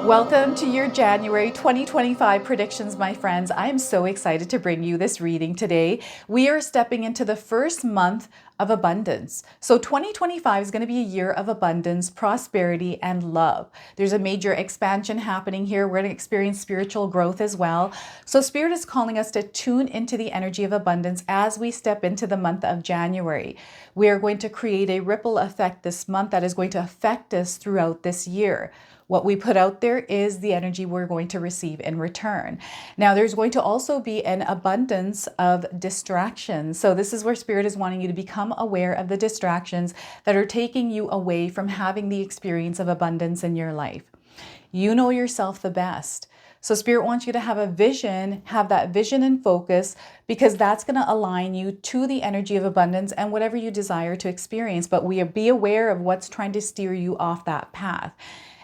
Welcome to your January 2025 predictions, my friends. I am so excited to bring you this reading today. We are stepping into the first month of abundance. So 2025 is going to be a year of abundance, prosperity, and love. There's a major expansion happening here. We're going to experience spiritual growth as well. So Spirit is calling us to tune into the energy of abundance as we step into the month of January. We are going to create a ripple effect this month that is going to affect us throughout this year. What we put out there is the energy we're going to receive in return. Now, there's going to also be an abundance of distractions. So this is where Spirit is wanting you to become aware of the distractions that are taking you away from having the experience of abundance in your life. You know yourself the best. So Spirit wants you to have a vision, have that vision and focus, because that's going to align you to the energy of abundance and whatever you desire to experience. But be aware of what's trying to steer you off that path.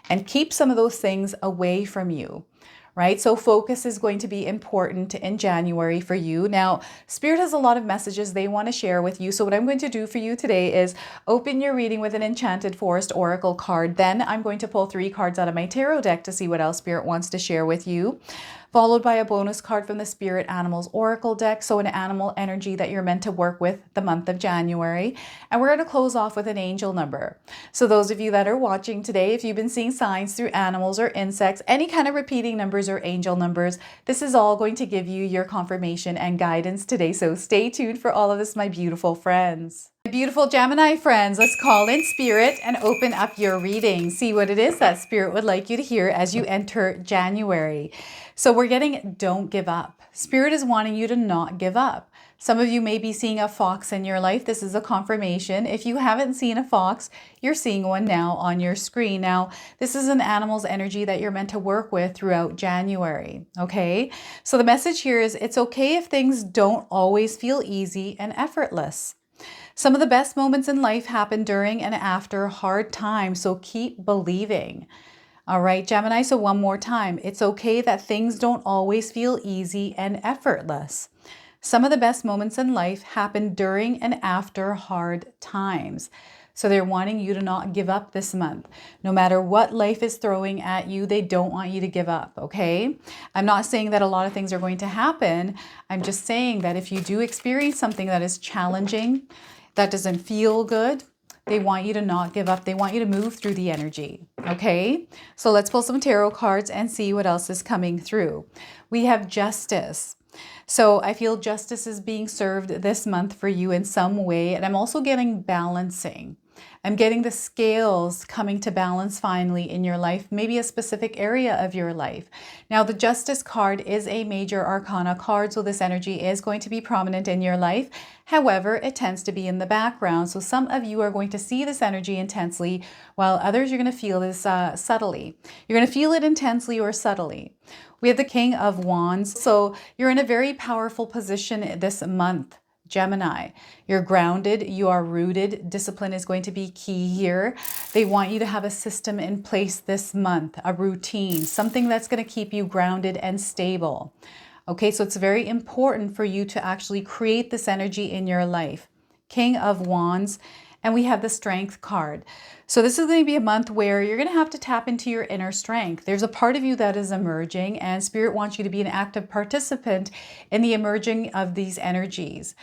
And keep some of those things away from you, right? So focus is going to be important in January for you. Now, Spirit has a lot of messages they want to share with you. So what I'm going to do for you today is open your reading with an Enchanted Forest Oracle card. Then I'm going to pull 3 cards out of my tarot deck to see what else Spirit wants to share with you, followed by a bonus card from the Spirit Animals Oracle deck, so an animal energy that you're meant to work with the month of January. And we're going to close off with an angel number. So those of you that are watching today, if you've been seeing signs through animals or insects, any kind of repeating numbers or angel numbers, this is all going to give you your confirmation and guidance today. So stay tuned for all of this, my beautiful friends. My beautiful Gemini friends, let's call in Spirit and open up your reading. See what it is that Spirit would like you to hear as you enter January. So we're getting don't give up. Spirit is wanting you to not give up. Some of you may be seeing a fox in your life. This is a confirmation. If you haven't seen a fox, you're seeing one now on your screen. Now, this is an animal's energy that you're meant to work with throughout January, okay? So the message here is it's okay if things don't always feel easy and effortless. Some of the best moments in life happen during and after hard times, so keep believing. All right, Gemini, so one more time. It's okay that things don't always feel easy and effortless. Some of the best moments in life happen during and after hard times. So they're wanting you to not give up this month. No matter what life is throwing at you, they don't want you to give up, okay? I'm not saying that a lot of things are going to happen. I'm just saying that if you do experience something that is challenging, that doesn't feel good, they want you to not give up. They want you to move through the energy, okay? So let's pull some tarot cards and see what else is coming through. We have Justice. So I feel justice is being served this month for you in some way. And I'm also getting balancing. I'm getting the scales coming to balance finally in your life, maybe a specific area of your life. Now, the Justice card is a major arcana card, so this energy is going to be prominent in your life. However, it tends to be in the background. So some of you are going to see this energy intensely, while others you're going to feel this subtly. You're going to feel it intensely or subtly. We have the King of Wands. So you're in a very powerful position this month, Gemini. You're grounded, you are rooted. Discipline is going to be key here. They want you to have a system in place this month, a routine, something that's going to keep you grounded and stable. Okay, so it's very important for you to actually create this energy in your life. King of Wands. And we have the Strength card. So this is going to be a month where you're going to have to tap into your inner strength. There's a part of you that is emerging, and Spirit wants you to be an active participant in the emerging of these energies.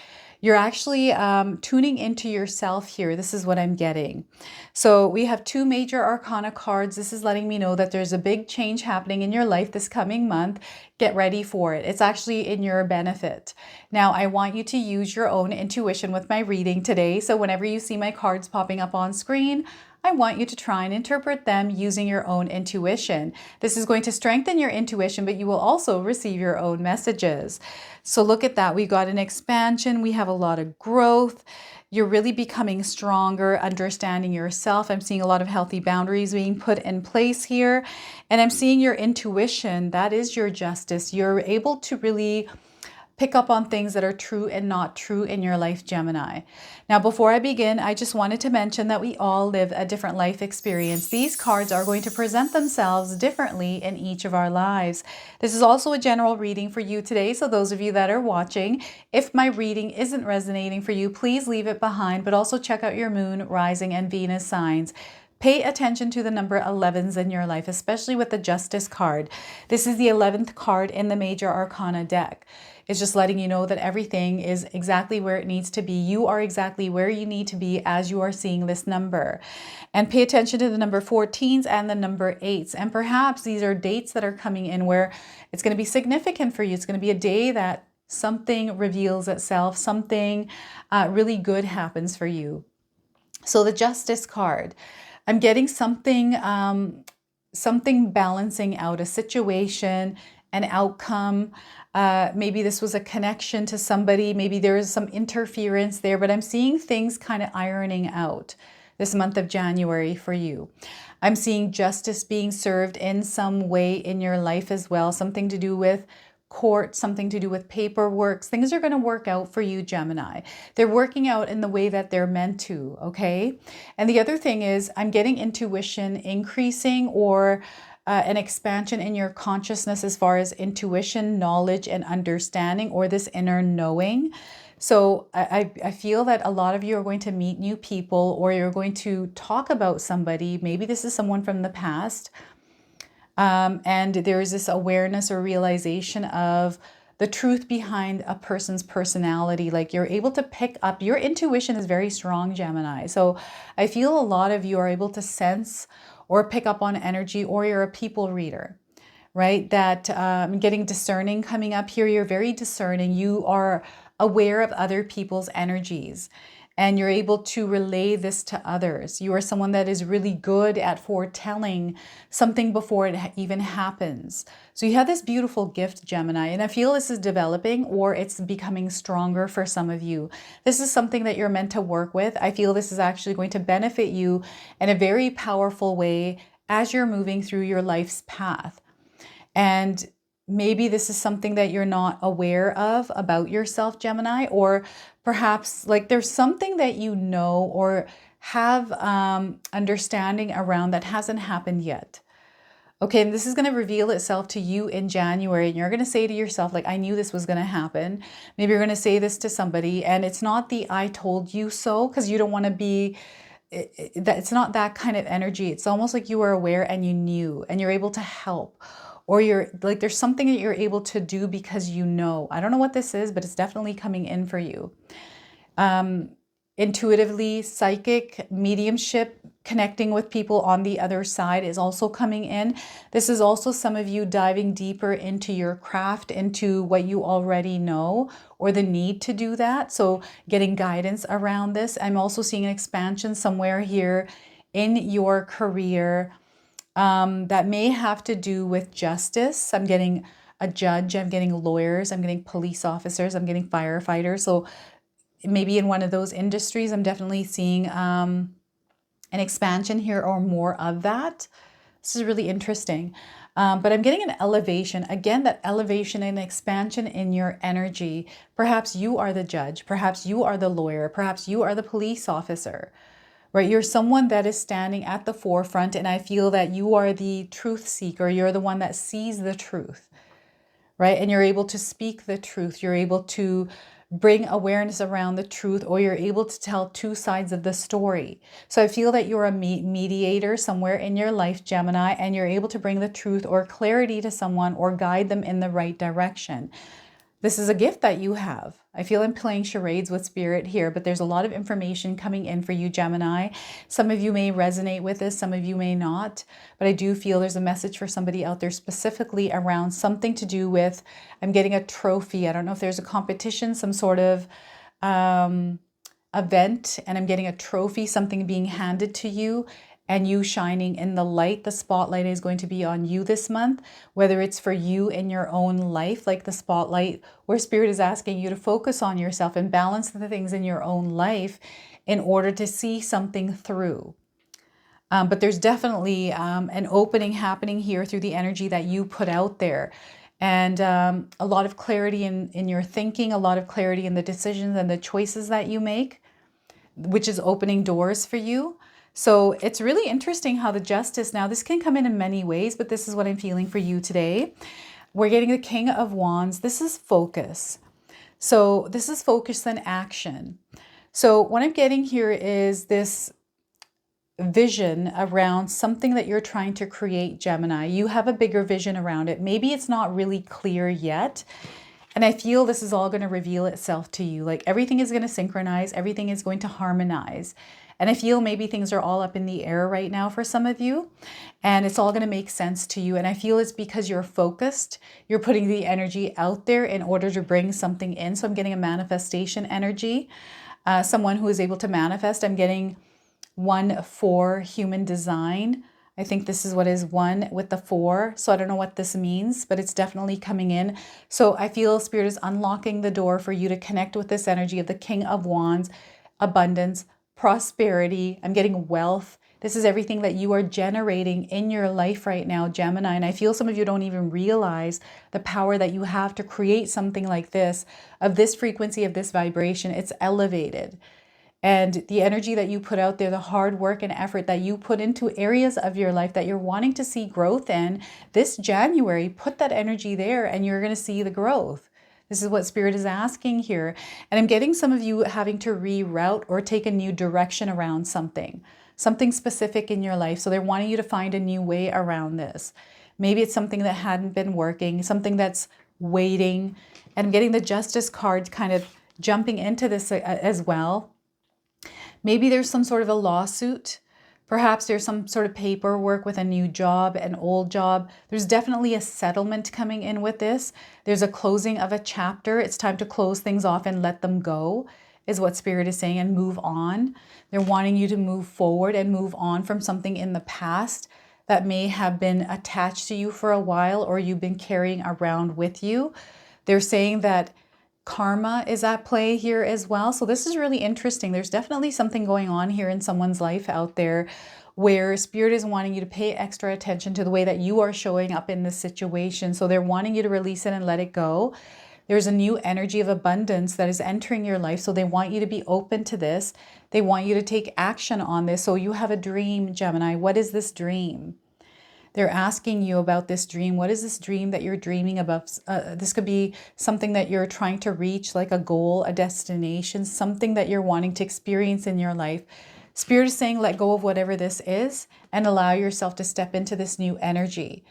You're actually tuning into yourself here. This is what I'm getting. So we have 2 major arcana cards. This is letting me know that there's a big change happening in your life this coming month. Get ready for it. It's actually in your benefit. Now, I want you to use your own intuition with my reading today. So whenever you see my cards popping up on screen, I want you to try and interpret them using your own intuition. This is going to strengthen your intuition, but you will also receive your own messages. So look at that. We got an expansion. We have a lot of growth. You're really becoming stronger, understanding yourself. I'm seeing a lot of healthy boundaries being put in place here. And I'm seeing your intuition. That is your justice. You're able to really pick up on things that are true and not true in your life, Gemini. Now, before I begin, I just wanted to mention that we all live a different life experience. These cards are going to present themselves differently in each of our lives. This is also a general reading for you today. So those of you that are watching, if my reading isn't resonating for you, please leave it behind, but also check out your moon, rising, and Venus signs. Pay attention to the number 11s in your life, especially with the Justice card. This is the 11th card in the Major Arcana deck. It's just letting you know that everything is exactly where it needs to be. You are exactly where you need to be as you are seeing this number. And pay attention to the number 14s and the number 8s. And perhaps these are dates that are coming in where it's going to be significant for you. It's going to be a day that something reveals itself, something really good happens for you. So the Justice card, I'm getting something, something balancing out, a situation, an outcome. Maybe this was a connection to somebody. Maybe there is some interference there, but I'm seeing things kind of ironing out this month of January for you. I'm seeing justice being served in some way in your life as well, something to do with court, something to do with paperwork. Things are going to work out for you, Gemini. They're working out in the way that they're meant to, okay? And the other thing is I'm getting intuition increasing, or an expansion in your consciousness as far as intuition, knowledge, and understanding, or this inner knowing. So I feel that a lot of you are going to meet new people, or you're going to talk about somebody. Maybe this is someone from the past. And there is this awareness or realization of the truth behind a person's personality. Like you're able to pick up, your intuition is very strong, Gemini. So I feel a lot of you are able to sense or pick up on energy, or you're a people reader, right? That getting discerning coming up here. You're very discerning. You are aware of other people's energies, and you're able to relay this to others. You are someone that is really good at foretelling something before it even happens. So you have this beautiful gift, Gemini, and I feel this is developing, or it's becoming stronger for some of you. This is something that you're meant to work with. I feel this is actually going to benefit you in a very powerful way as you're moving through your life's path. And maybe this is something that you're not aware of about yourself, Gemini, or perhaps like there's something that you know or have understanding around that hasn't happened yet. Okay, and this is going to reveal itself to you in January, and you're going to say to yourself, like, I knew this was going to happen. Maybe you're going to say this to somebody, and it's not the I told you so, because you don't want to be, it's not that kind of energy. It's almost like you were aware and you knew, and you're able to help. Or you're like, there's something that you're able to do because you know. I don't know what this is, but it's definitely coming in for you. Intuitively, psychic, mediumship, connecting with people on the other side is also coming in. This is also some of you diving deeper into your craft, into what you already know, or the need to do that. So getting guidance around this. I'm also seeing an expansion somewhere here in your career that may have to do with justice. I'm getting a judge, I'm getting lawyers, I'm getting police officers, I'm getting firefighters. So maybe in one of those industries, I'm definitely seeing an expansion here, or more of that. This is really interesting. But I'm getting an elevation. Again, that elevation and expansion in your energy. Perhaps you are the judge. Perhaps you are the lawyer. Perhaps you are the police officer. Right? You're someone that is standing at the forefront, and I feel that you are the truth seeker. You're the one that sees the truth, right? And you're able to speak the truth. You're able to bring awareness around the truth, or you're able to tell two sides of the story. So I feel that you're a mediator somewhere in your life, Gemini, and you're able to bring the truth or clarity to someone, or guide them in the right direction. This is a gift that you have. I feel I'm playing charades with spirit here, but there's a lot of information coming in for you, Gemini. Some of you may resonate with this, some of you may not, but I do feel there's a message for somebody out there specifically around something to do with, I'm getting a trophy. I don't know if there's a competition, some sort of event, and I'm getting a trophy, something being handed to you, and you shining in the light. The spotlight is going to be on you this month, whether it's for you in your own life, like the spotlight, where spirit is asking you to focus on yourself and balance the things in your own life in order to see something through. But there's definitely an opening happening here through the energy that you put out there. And a lot of clarity in your thinking, a lot of clarity in the decisions and the choices that you make, which is opening doors for you. So it's really interesting how the justice, now this can come in many ways, but this is what I'm feeling for you today. We're getting the King of Wands. This is focus. So this is focus and action. So what I'm getting here is this vision around something that you're trying to create, Gemini. You have a bigger vision around it. Maybe it's not really clear yet. And I feel this is all going to reveal itself to you. Like everything is going to synchronize, everything is going to harmonize. And I feel maybe things are all up in the air right now for some of you, and it's all going to make sense to you. And I feel it's because you're focused, you're putting the energy out there in order to bring something in. So I'm getting a manifestation energy, someone who is able to manifest. I'm getting 1-4 human design. I think this is what is 1 with the 4. So I don't know what this means, but it's definitely coming in. So I feel Spirit is unlocking the door for you to connect with this energy of the King of Wands, abundance, prosperity. I'm getting wealth. This is everything that you are generating in your life right now, Gemini. And I feel some of you don't even realize the power that you have to create something like this, of this frequency, of this vibration. It's elevated. And the energy that you put out there, the hard work and effort that you put into areas of your life that you're wanting to see growth in, this January, put that energy there and you're going to see the growth. This is what Spirit is asking here. And I'm getting some of you having to reroute or take a new direction around something specific in your life. So they're wanting you to find a new way around this. Maybe it's something that hadn't been working, something that's waiting. And I'm getting the Justice card kind of jumping into this as well. Maybe there's some sort of a lawsuit. Perhaps there's some sort of paperwork with a new job, an old job. There's definitely a settlement coming in with this. There's a closing of a chapter. It's time to close things off and let them go, is what Spirit is saying, and move on. They're wanting you to move forward and move on from something in the past that may have been attached to you for a while or you've been carrying around with you. They're saying that karma is at play here as well. So this is really interesting. There's definitely something going on here in someone's life out there where Spirit is wanting you to pay extra attention to the way that you are showing up in this situation. So they're wanting you to release it and let it go. There's a new energy of abundance that is entering your life. So they want you to be open to this. They want you to take action on this. So you have a dream, Gemini. What is this dream? They're asking you about this dream. What is this dream that you're dreaming about? This could be something that you're trying to reach, like a goal, a destination, something that you're wanting to experience in your life. Spirit is saying, let go of whatever this is and allow yourself to step into this new energy.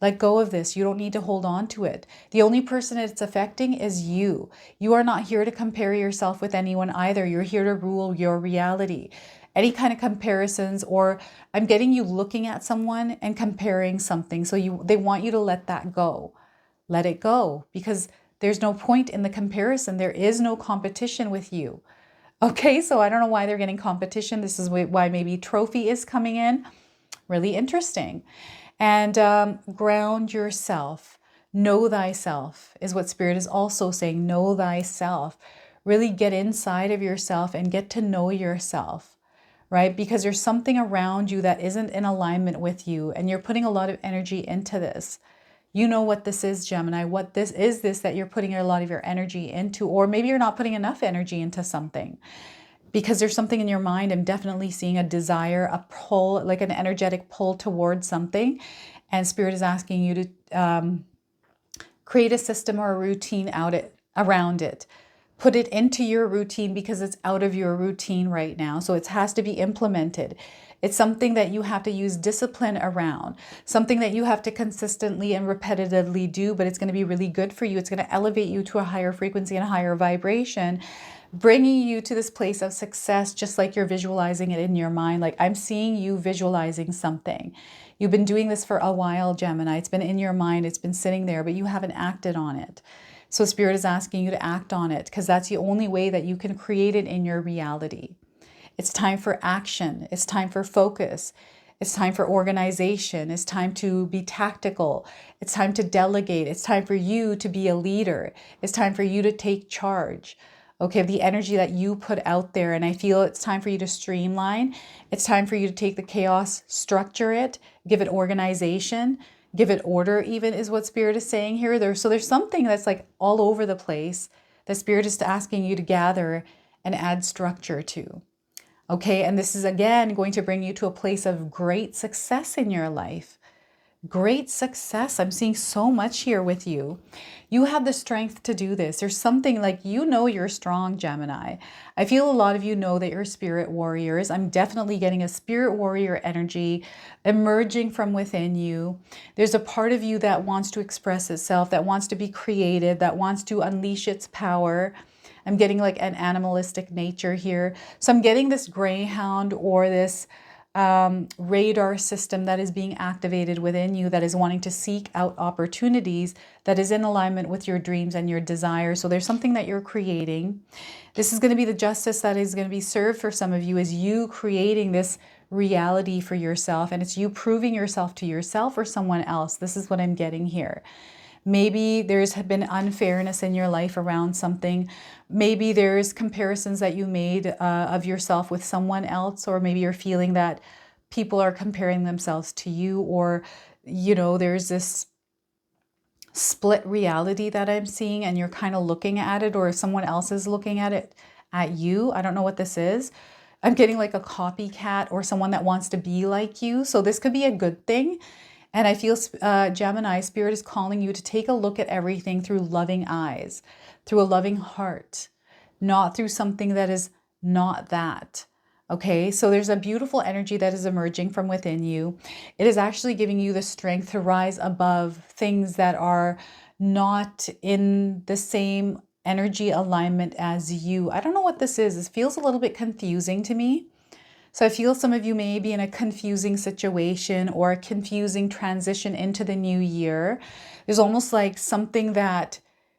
Let go of this. You don't need to hold on to it. The only person it's affecting is you. You are not here to compare yourself with anyone either. You're here to rule your reality. Any kind of comparisons, or I'm getting you looking at someone and comparing something. So they want you to let that go. Let it go, because there's no point in the comparison. There is no competition with you. Okay, so I don't know why they're getting competition. This is why maybe trophy is coming in. Really interesting. And ground yourself. Know thyself is what Spirit is also saying. Know thyself. Really get inside of yourself and get to know yourself. Right? Because there's something around you that isn't in alignment with you, and you're putting a lot of energy into this. You know what this is, Gemini. What this is that you're putting a lot of your energy into, or maybe you're not putting enough energy into something because there's something in your mind. I'm definitely seeing a desire, a pull, like an energetic pull towards something. And Spirit is asking you to create a system or a routine around it. Put it into your routine because it's out of your routine right now. So it has to be implemented. It's something that you have to use discipline around, something that you have to consistently and repetitively do, but it's going to be really good for you. It's going to elevate you to a higher frequency and a higher vibration, bringing you to this place of success, just like you're visualizing it in your mind. Like I'm seeing you visualizing something. You've been doing this for a while, Gemini. It's been in your mind. It's been sitting there, but you haven't acted on it. So Spirit is asking you to act on it because that's the only way that you can create it in your reality. It's time for action. It's time for focus. It's time for organization. It's time to be tactical. It's time to delegate. It's time for you to be a leader. It's time for you to take charge. Okay, the energy that you put out there. And I feel it's time for you to streamline. It's time for you to take the chaos, structure it, give it organization, give it order, even, is what Spirit is saying here. So there's something that's like all over the place that Spirit is asking you to gather and add structure to. Okay, and this is again going to bring you to a place of great success in your life. great success. I'm seeing so much here with you. You have the strength to do this. There's something like, you know, you're strong, Gemini. I feel a lot of you know that you're spirit warriors. I'm definitely getting a spirit warrior energy emerging from within you. There's a part of you that wants to express itself, that wants to be creative, that wants to unleash its power. I'm getting like an animalistic nature here. So I'm getting this greyhound or this radar system that is being activated within you, that is wanting to seek out opportunities, that is in alignment with your dreams and your desires. So there's something that you're creating. This is going to be the justice that is going to be served for some of you, is you creating this reality for yourself, and it's you proving yourself to yourself or someone else. This is what I'm getting here. Maybe there's been unfairness in your life around something. Maybe there's comparisons that you made of yourself with someone else, or maybe you're feeling that people are comparing themselves to you, or, you know, there's this split reality that I'm seeing and you're kind of looking at it, or if someone else is looking at it at you. I don't know what this is. I'm getting like a copycat or someone that wants to be like you. So this could be a good thing. And I feel, Gemini, Spirit is calling you to take a look at everything through loving eyes, through a loving heart, not through something that is not that. Okay, so there's a beautiful energy that is emerging from within you. It is actually giving you the strength to rise above things that are not in the same energy alignment as you. I don't know what this is. This feels a little bit confusing to me. So I feel some of you may be in a confusing situation or a confusing transition into the new year. There's almost like something that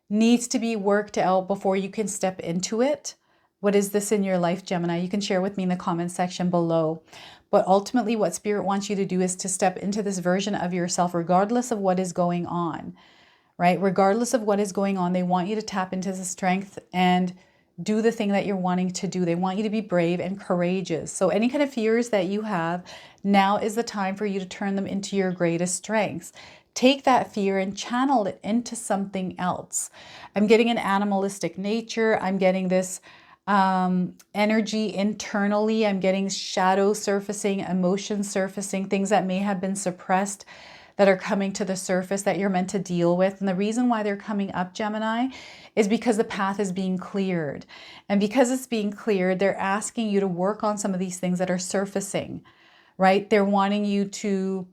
needs to be worked out before you can step into it. What is this in your life, Gemini? You can share with me in the comment section below. But ultimately, what Spirit wants you to do is to step into this version of yourself, regardless of what is going on, right? Regardless of what is going on, they want you to tap into the strength and do the thing that you're wanting to do. They want you to be brave and courageous. So any kind of fears that you have, now is the time for you to turn them into your greatest strengths. Take that fear and channel it into something else. I'm getting an animalistic nature. I'm getting this energy internally. I'm getting shadow surfacing, emotion surfacing, things that may have been suppressed that are coming to the surface that you're meant to deal with. And the reason why they're coming up, Gemini, is because the path is being cleared. And because it's being cleared, they're asking you to work on some of these things that are surfacing, right? They're wanting you to,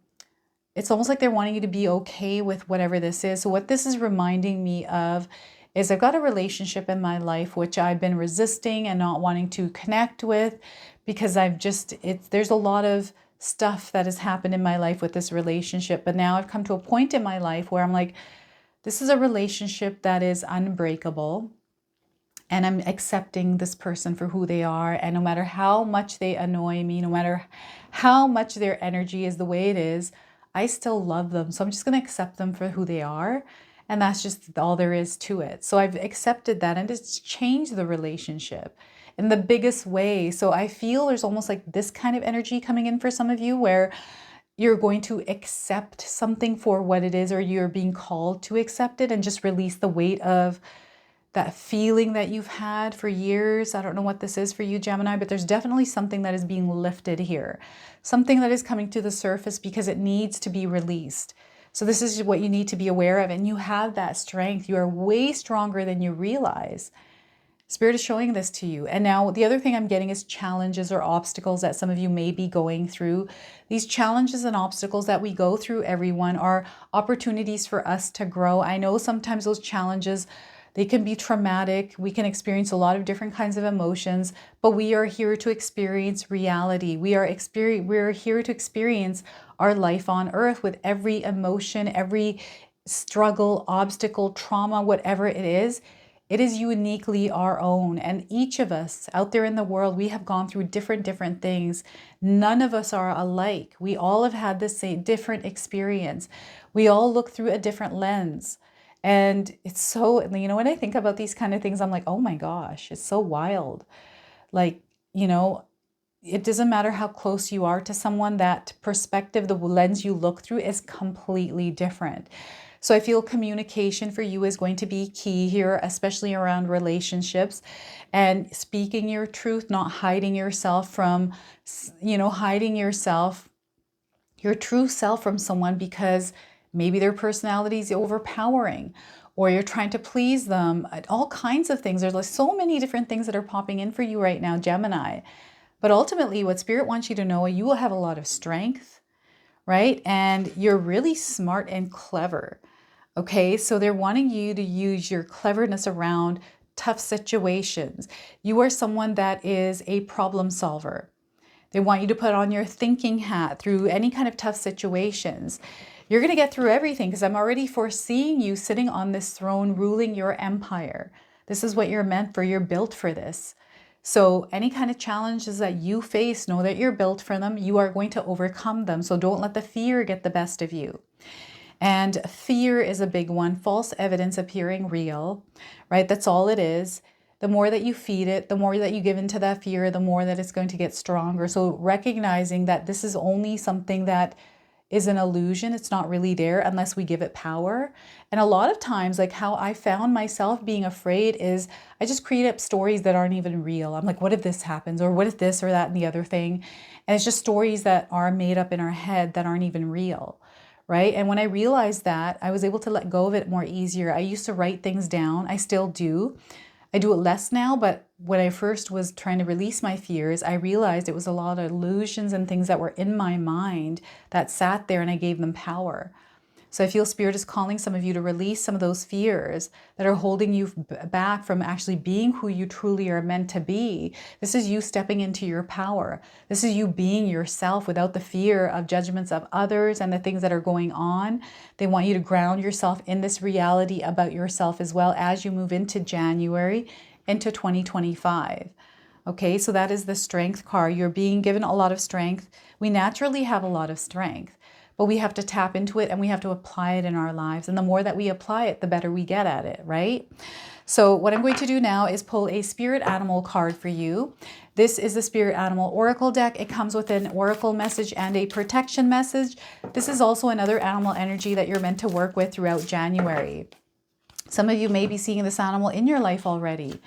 it's almost like they're wanting you to be okay with whatever this is. So what this is reminding me of is I've got a relationship in my life which I've been resisting and not wanting to connect with, because there's a lot of stuff that has happened in my life with this relationship. But now I've come to a point in my life where I'm like, this is a relationship that is unbreakable, and I'm accepting this person for who they are. And no matter how much they annoy me, no matter how much their energy is the way it is, I still love them. So I'm just going to accept them for who they are. And that's just all there is to it. So I've accepted that, and it's changed the relationship in the biggest way. So I feel there's almost like this kind of energy coming in for some of you, where you're going to accept something for what it is, or you're being called to accept it and just release the weight of that feeling that you've had for years. I don't know what this is for you, Gemini, but there's definitely something that is being lifted here. Something that is coming to the surface because it needs to be released. So this is what you need to be aware of. And you have that strength. You are way stronger than you realize. Spirit is showing this to you. And now the other thing I'm getting is challenges or obstacles that some of you may be going through. These challenges and obstacles that we go through, everyone, are opportunities for us to grow. I know sometimes those challenges, they can be traumatic. We can experience a lot of different kinds of emotions, but we are here to experience reality. We're here to experience our life on earth with every emotion, every struggle, obstacle, trauma, whatever it is. It is uniquely our own. And each of us out there in the world, we have gone through different things. None of us are alike. We all have had the same different experience. We all look through a different lens. And it's so, you know, when I think about these kind of things, I'm like, oh my gosh, it's so wild. Like, you know, it doesn't matter how close you are to someone, that perspective, the lens you look through is completely different. So I feel communication for you is going to be key here, especially around relationships, and speaking your truth, not hiding yourself from, you know, hiding yourself your true self from someone because maybe their personality is overpowering, or you're trying to please them, all kinds of things. There's like so many different things that are popping in for you right now, Gemini. But ultimately, what Spirit wants you to know, you will have a lot of strength, right? And you're really smart and clever. Okay, so they're wanting you to use your cleverness around tough situations. You are someone that is a problem solver. They want you to put on your thinking hat through any kind of tough situations. You're going to get through everything because I'm already foreseeing you sitting on this throne ruling your empire. This is what you're meant for. You're built for this. So any kind of challenges that you face, know that you're built for them. You are going to overcome them. So don't let the fear get the best of you. And fear is a big one. False evidence appearing real, right? That's all it is. The more that you feed it, the more that you give into that fear, the more that it's going to get stronger. So recognizing that this is only something that is an illusion. It's not really there unless we give it power. And a lot of times, like how I found myself being afraid is I just create up stories that aren't even real. I'm like, what if this happens? Or what if this or that and the other thing? And it's just stories that are made up in our head that aren't even real. Right? And when I realized that, I was able to let go of it more easier. I used to write things down. I still do. I do it less now, but when I first was trying to release my fears, I realized it was a lot of illusions and things that were in my mind that sat there and I gave them power. So I feel Spirit is calling some of you to release some of those fears that are holding you back from actually being who you truly are meant to be. This is you stepping into your power. This is you being yourself without the fear of judgments of others and the things that are going on. They want you to ground yourself in this reality about yourself as well as you move into January, into 2025. Okay, so that is the strength card. You're being given a lot of strength. We naturally have a lot of strength, but we have to tap into it and we have to apply it in our lives. And the more that we apply it, the better we get at it, right? So what I'm going to do now is pull a spirit animal card for you. This is the Spirit Animal Oracle deck. It comes with an oracle message and a protection message. This is also another animal energy that you're meant to work with throughout January. Some of you may be seeing this animal in your life already.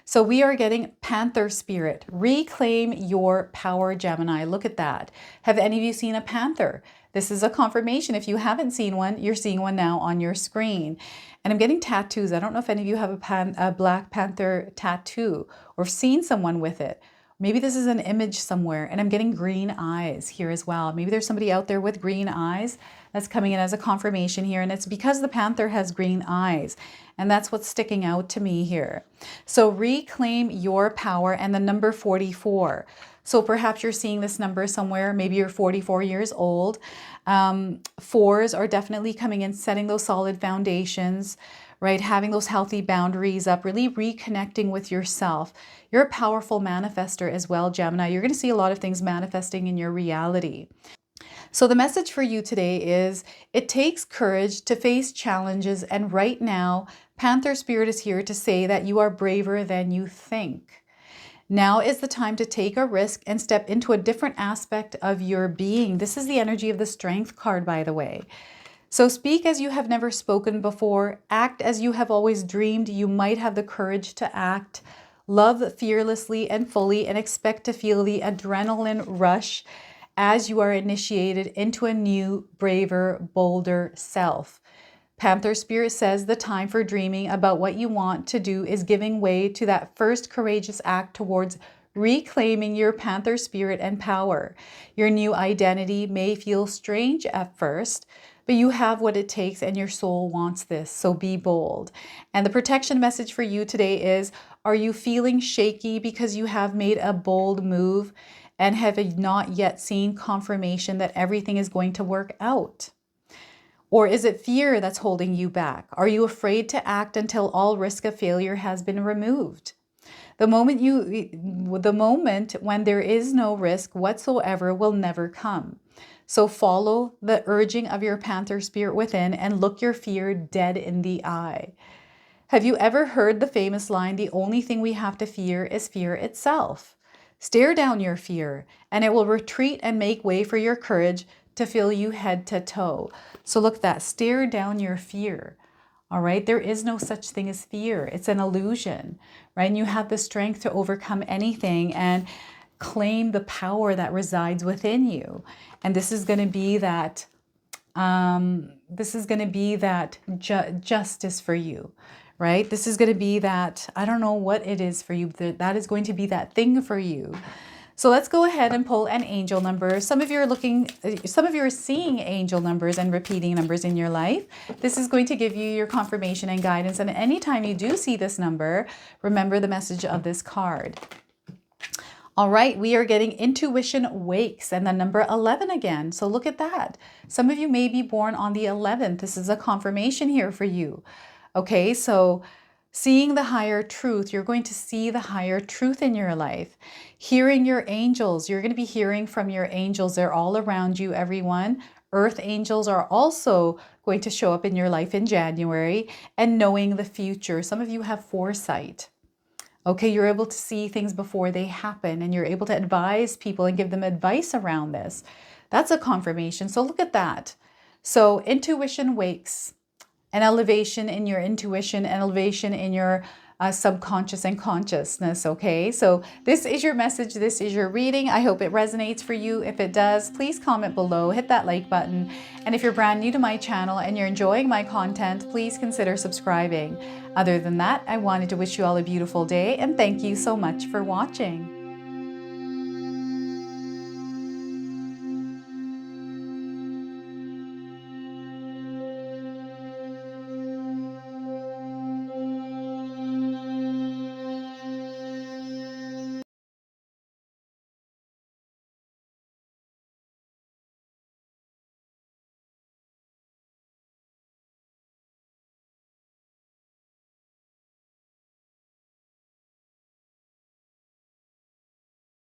So we are getting Panther Spirit. Reclaim your power, Gemini. Look at that. Have any of you seen a panther? This is a confirmation. If you haven't seen one, you're seeing one now on your screen. And I'm getting tattoos. I don't know if any of you have a Black Panther tattoo or seen someone with it. Maybe this is an image somewhere, and I'm getting green eyes here as well. Maybe there's somebody out there with green eyes that's coming in as a confirmation here, and it's because the panther has green eyes, and that's what's sticking out to me here. So reclaim your power and the number 44. So perhaps you're seeing this number somewhere. Maybe you're 44 years old. Fours are definitely coming in, setting those solid foundations, right? Having those healthy boundaries up, really reconnecting with yourself. You're a powerful manifester as well, Gemini. You're going to see a lot of things manifesting in your reality. So the message for you today is it takes courage to face challenges. And right now, Panther Spirit is here to say that you are braver than you think. Now is the time to take a risk and step into a different aspect of your being. This is the energy of the Strength card, by the way. So speak as you have never spoken before. Act as you have always dreamed. You might have the courage to act. Love fearlessly and fully and expect to feel the adrenaline rush as you are initiated into a new, braver, bolder self. Panther Spirit says the time for dreaming about what you want to do is giving way to that first courageous act towards reclaiming your Panther Spirit and power. Your new identity may feel strange at first, but you have what it takes and your soul wants this, so be bold. And the protection message for you today is, are you feeling shaky because you have made a bold move and have not yet seen confirmation that everything is going to work out? Or is it fear that's holding you back? Are you afraid to act until all risk of failure has been removed? The moment when there is no risk whatsoever will never come. So follow the urging of your Panther Spirit within and look your fear dead in the eye. Have you ever heard the famous line, the only thing we have to fear is fear itself? Stare down your fear and it will retreat and make way for your courage to fill you head to toe. So look at that, stare down your fear. All right, there is no such thing as fear. It's an illusion, right? And you have the strength to overcome anything. And claim the power that resides within you. And this is going to be that justice for you, right? This is going to be that, I don't know what it is for you, that is going to be that thing for you. So let's go ahead and pull an angel number. Some of you are seeing angel numbers and repeating numbers in your life. This is going to give you your confirmation and guidance. And anytime you do see this number, remember the message of this card. All right, we are getting intuition wakes and the number 11 again. So look at that. Some of you may be born on the 11th. This is a confirmation here for you. Okay, so seeing the higher truth, you're going to see the higher truth in your life. Hearing your angels, you're going to be hearing from your angels. They're all around you, everyone. Earth angels are also going to show up in your life in January. And knowing the future. Some of you have foresight. Okay, you're able to see things before they happen, and you're able to advise people and give them advice around this. That's a confirmation. So look at that. So intuition wakes, an elevation in your intuition, an elevation in your subconscious and consciousness. Okay, so this is your message. This is your reading. I hope it resonates for you. If it does, please comment below, hit that like button. And if you're brand new to my channel and you're enjoying my content, please consider subscribing. Other than that, I wanted to wish you all a beautiful day and thank you so much for watching.